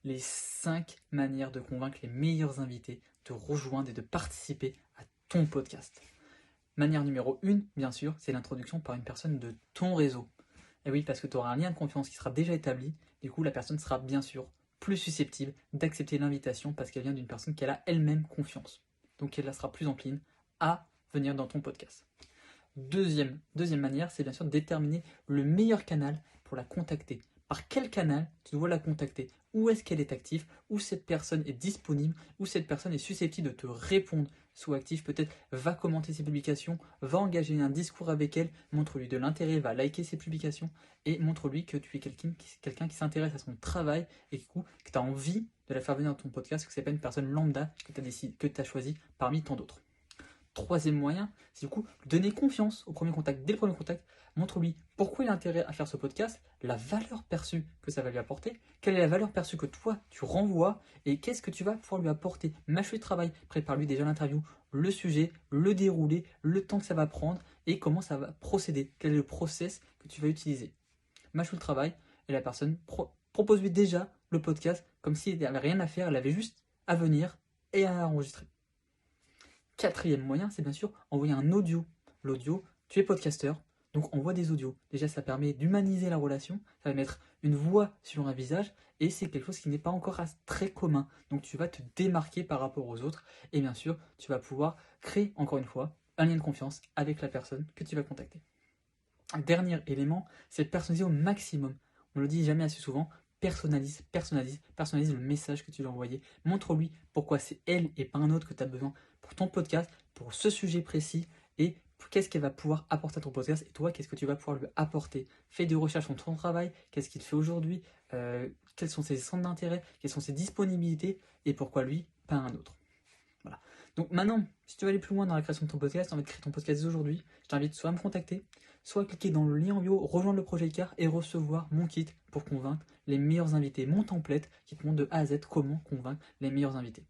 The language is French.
les 5 manières de convaincre les meilleurs invités de rejoindre et de participer à ton podcast. Manière numéro 1, bien sûr, c'est l'introduction par une personne de ton réseau. Et oui, parce que tu auras un lien de confiance qui sera déjà établi, du coup la personne sera bien sûr plus susceptible d'accepter l'invitation parce qu'elle vient d'une personne qui a elle-même confiance. Donc elle la sera plus encline à venir dans ton podcast. Deuxième manière, c'est bien sûr de déterminer le meilleur canal pour la contacter. Par quel canal tu dois la contacter? Où est-ce qu'elle est active? Où cette personne est disponible? Où cette personne est susceptible de te répondre? Soit active, peut-être va commenter ses publications, va engager un discours avec elle, montre-lui de l'intérêt, va liker ses publications et montre-lui que tu es quelqu'un qui s'intéresse à son travail et que tu as envie de la faire venir dans ton podcast, que ce n'est pas une personne lambda que tu as choisi parmi tant d'autres. Troisième moyen, c'est du coup donner confiance au premier contact. Dès le premier contact, montre-lui pourquoi il a intérêt à faire ce podcast, la valeur perçue que ça va lui apporter, quelle est la valeur perçue que toi tu renvoies et qu'est-ce que tu vas pouvoir lui apporter. Mâche-lui le travail, prépare-lui déjà l'interview, le sujet, le déroulé, le temps que ça va prendre et comment ça va procéder, quel est le process que tu vas utiliser. Mâche-lui le travail et la personne propose-lui déjà le podcast comme s'il n'avait rien à faire, elle avait juste à venir et à enregistrer. Quatrième moyen, c'est bien sûr envoyer un audio. L'audio, tu es podcasteur, donc envoie des audios. Déjà, ça permet d'humaniser la relation, ça va mettre une voix sur un visage, et c'est quelque chose qui n'est pas encore très commun. Donc tu vas te démarquer par rapport aux autres, et bien sûr, tu vas pouvoir créer, encore une fois, un lien de confiance avec la personne que tu vas contacter. Un dernier élément, c'est de personnaliser au maximum. On le dit jamais assez souvent, personnalise le message que tu vas envoyer. Montre-lui pourquoi c'est elle et pas un autre que tu as besoin pour ton podcast, pour ce sujet précis et qu'est-ce qu'elle va pouvoir apporter à ton podcast et toi, qu'est-ce que tu vas pouvoir lui apporter. Fais des recherches sur ton travail, qu'est-ce qu'il fait aujourd'hui, quels sont ses centres d'intérêt, quelles sont ses disponibilités et pourquoi lui, pas un autre. Voilà. Donc maintenant, si tu veux aller plus loin dans la création de ton podcast, tu as envie de créer ton podcast aujourd'hui, je t'invite soit à me contacter, soit à cliquer dans le lien en bio, rejoindre le projet Car et recevoir mon kit pour convaincre les meilleurs invités, mon template qui te montre de A à Z comment convaincre les meilleurs invités.